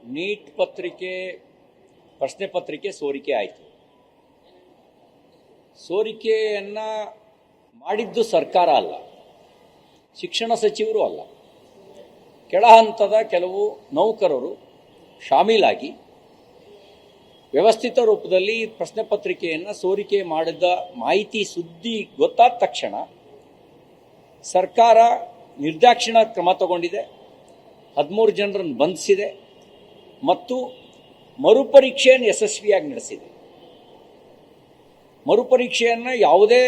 Neat ಪತ್ರಿಕೆ ಪ್ರಶ್ನೆ ಪತ್ರಿಕೆ ಸೋರಿಕೆ ಆಯಿತು. ಸೋರಿಕೆಯನ್ನ ಮಾಡಿದ್ದು ಸರ್ಕಾರ ಅಲ್ಲ, ಶಿಕ್ಷಣ ಸಚಿವರು ಅಲ್ಲ, ಕೆಳ ಹಂತದ ಕೆಲವು ನೌಕರರು ಶಾಮೀಲಾಗಿ ವ್ಯವಸ್ಥಿತ ರೂಪದಲ್ಲಿ ಪ್ರಶ್ನೆ ಪತ್ರಿಕೆಯನ್ನು ಸೋರಿಕೆ ಮಾಡಿದ ಮಾಹಿತಿ ಸುದ್ದಿ ಗೊತ್ತಾದ ತಕ್ಷಣ ಸರ್ಕಾರ ನಿರ್ದಾಕ್ಷಿಣ್ಯ ಕ್ರಮ ತಗೊಂಡಿದೆ. 13 ಜನರನ್ನು ಬಂಧಿಸಿದೆ ಮತ್ತು ಮರುಪರೀಕ್ಷೆಯನ್ನು ಯಶಸ್ವಿಯಾಗಿ ನಡೆಸಿದೆ. ಮರುಪರೀಕ್ಷೆಯನ್ನು ಯಾವುದೇ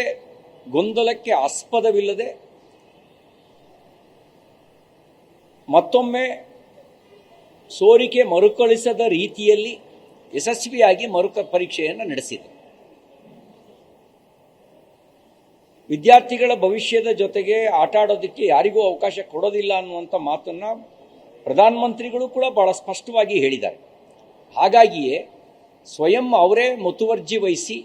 ಗೊಂದಲಕ್ಕೆ ಆಸ್ಪದವಿಲ್ಲದೆ ಮತ್ತೊಮ್ಮೆ ಸೋರಿಕೆ ಮರುಕಳಿಸದ ರೀತಿಯಲ್ಲಿ ಯಶಸ್ವಿಯಾಗಿ ಪರೀಕ್ಷೆಯನ್ನು ನಡೆಸಿದೆ. ವಿದ್ಯಾರ್ಥಿಗಳ ಭವಿಷ್ಯದ ಜೊತೆಗೆ ಆಟ ಆಡೋದಕ್ಕೆ ಯಾರಿಗೂ ಅವಕಾಶ ಕೊಡೋದಿಲ್ಲ ಅನ್ನುವಂಥ ಮಾತನ್ನು ಪ್ರಧಾನಮಂತ್ರಿಗಳು ಕೂಡ ಬಹಳ ಸ್ಪಷ್ಟವಾಗಿ ಹೇಳಿದ್ದಾರೆ. ಹಾಗಾಗಿಯೇ ಸ್ವಯಂ ಅವರೇ ಮುತುವರ್ಜಿ ವಹಿಸಿ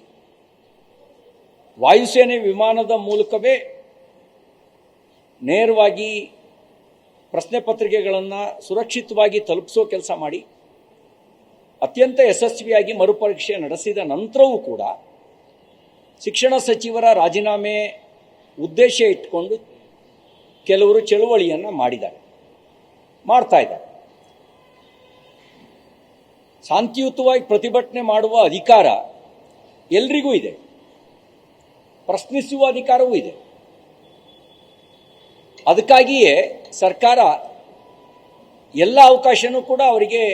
ವಾಯುಸೇನೆ ವಿಮಾನದ ಮೂಲಕವೇ ನೇರವಾಗಿ ಪ್ರಶ್ನೆ ಪತ್ರಿಕೆಗಳನ್ನು ಸುರಕ್ಷಿತವಾಗಿ ತಲುಪಿಸೋ ಕೆಲಸ ಮಾಡಿ ಅತ್ಯಂತ ಯಶಸ್ವಿಯಾಗಿ ಮರುಪರೀಕ್ಷೆ ನಡೆಸಿದ ನಂತರವೂ ಕೂಡ ಶಿಕ್ಷಣ ಸಚಿವರ ರಾಜೀನಾಮೆ ಉದ್ದೇಶ ಇಟ್ಟುಕೊಂಡು ಕೆಲವರು ಚಳುವಳಿಯನ್ನು ಮಾಡ್ತಾ ಇದ್ದಾರೆ. ಶಾಂತಿಯುತವಾಗಿ ಪ್ರತಿಭಟನೆ ಮಾಡುವ ಅಧಿಕಾರ ಎಲ್ರಿಗೂ ಇದೆ, ಪ್ರಶ್ನಿಸುವ ಅಧಿಕಾರವೂ ಇದೆ. ಅದಕ್ಕಾಗಿಯೇ ಸರ್ಕಾರ ಎಲ್ಲ ಅವಕಾಶನೂ ಕೂಡ ಅವರಿಗೆ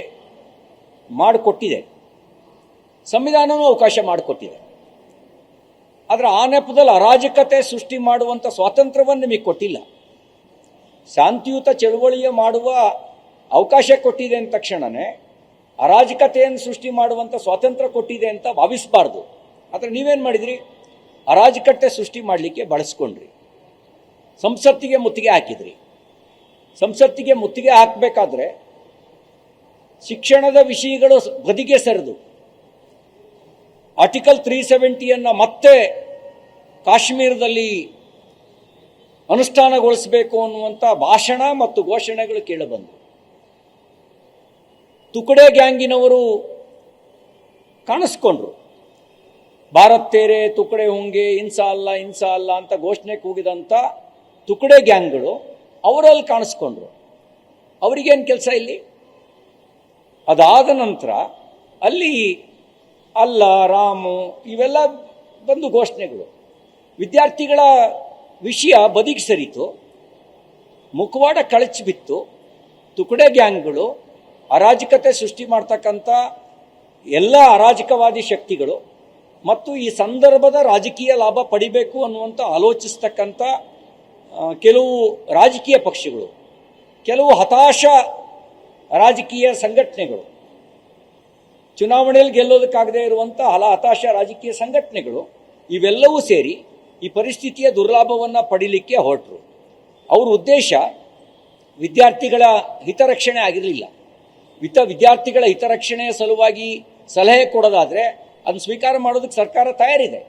ಮಾಡಿಕೊಟ್ಟಿದೆ, ಸಂವಿಧಾನವೂ ಅವಕಾಶ ಮಾಡಿಕೊಟ್ಟಿದೆ. ಆದರೆ ಆ ನೆಪದಲ್ಲಿ ಅರಾಜಕತೆ ಸೃಷ್ಟಿ ಮಾಡುವಂಥ ಸ್ವಾತಂತ್ರ್ಯವನ್ನು ನಿಮಗೆ ಕೊಟ್ಟಿಲ್ಲ. ಶಾಂತಿಯುತ ಚಳುವಳಿಯ ಮಾಡುವ ಅವಕಾಶ ಕೊಟ್ಟಿದೆ ಅಂದ ತಕ್ಷಣವೇ ಅರಾಜಕತೆಯನ್ನು ಸೃಷ್ಟಿ ಮಾಡುವಂಥ ಸ್ವಾತಂತ್ರ್ಯ ಕೊಟ್ಟಿದೆ ಅಂತ ಭಾವಿಸಬಾರ್ದು. ಆದರೆ ನೀವೇನು ಮಾಡಿದ್ರಿ? ಅರಾಜಕತೆ ಸೃಷ್ಟಿ ಮಾಡಲಿಕ್ಕೆ ಬಳಸ್ಕೊಂಡ್ರಿ. ಸಂಸತ್ತಿಗೆ ಮುತ್ತಿಗೆ ಹಾಕಿದ್ರಿ. ಸಂಸತ್ತಿಗೆ ಮುತ್ತಿಗೆ ಹಾಕಬೇಕಾದ್ರೆ ಶಿಕ್ಷಣದ ವಿಷಯಗಳು ಬದಿಗೆ ಸರಿದು ಆರ್ಟಿಕಲ್ 370 ಮತ್ತೆ ಕಾಶ್ಮೀರದಲ್ಲಿ ಅನುಷ್ಠಾನಗೊಳಿಸಬೇಕು ಅನ್ನುವಂಥ ಭಾಷಣ ಮತ್ತು ಘೋಷಣೆಗಳು ಕೇಳಬಂದು ತುಕಡೆ ಗ್ಯಾಂಗಿನವರು ಕಾಣಿಸ್ಕೊಂಡ್ರು. ಭಾರತ್ ತೇರೆ ತುಕಡೆ ಹೋಂಗೆ ಇನ್ಸಾ ಅಲ್ಲ ಅಂತ ಘೋಷಣೆ ಕೂಗಿದಂಥ ತುಕಡೆ ಗ್ಯಾಂಗ್ಗಳು ಅವರಲ್ಲಿ ಕಾಣಿಸ್ಕೊಂಡ್ರು. ಅವರಿಗೇನು ಕೆಲಸ ಇಲ್ಲಿ? ಅದಾದ ನಂತರ ಅಲ್ಲಿ ಅಲ್ಲ ರಾಮು ಇವೆಲ್ಲ ಬಂದು ಘೋಷಣೆಗಳು. ವಿದ್ಯಾರ್ಥಿಗಳ ವಿಷಯ ಬದಿಗೆ ಸರಿತು, ಮುಖವಾಡ ಕಳಚಿ ಬಿತ್ತು. ತುಕಡೆ ಗ್ಯಾಂಗ್ಗಳು ಅರಾಜಕತೆ ಸೃಷ್ಟಿ ಮಾಡ್ತಕ್ಕಂಥ ಎಲ್ಲ ಅರಾಜಕವಾದಿ ಶಕ್ತಿಗಳು ಮತ್ತು ಈ ಸಂದರ್ಭದ ರಾಜಕೀಯ ಲಾಭ ಪಡಿಬೇಕು ಅನ್ನುವಂಥ ಆಲೋಚಿಸ್ತಕ್ಕಂಥ ಕೆಲವು ರಾಜಕೀಯ ಪಕ್ಷಗಳು, ಕೆಲವು ಹತಾಶ ರಾಜಕೀಯ ಸಂಘಟನೆಗಳು, ಚುನಾವಣೆಯಲ್ಲಿ ಗೆಲ್ಲೋದಕ್ಕಾಗದೇ ಇರುವಂಥ ಹತಾಶ ರಾಜಕೀಯ ಸಂಘಟನೆಗಳು ಇವೆಲ್ಲವೂ ಸೇರಿ ಈ ಪರಿಸ್ಥಿತಿಯ ದುರ್ಲಾಭವನ್ನು ಪಡೀಲಿಕ್ಕೆ ಹೊರಟರು. ಅವ್ರ ಉದ್ದೇಶ ವಿದ್ಯಾರ್ಥಿಗಳ ಹಿತರಕ್ಷಣೆ ಆಗಿರಲಿಲ್ಲ. ವಿದ್ಯಾರ್ಥಿಗಳ ಹಿತರಕ್ಷಣೆಯ ಸಲುವಾಗಿ ಸಲಹೆ ಕೊಡೋದಾದರೆ ಅದನ್ನು ಸ್ವೀಕಾರ ಮಾಡೋದಕ್ಕೆ ಸರ್ಕಾರ ತಯಾರಿದೆ.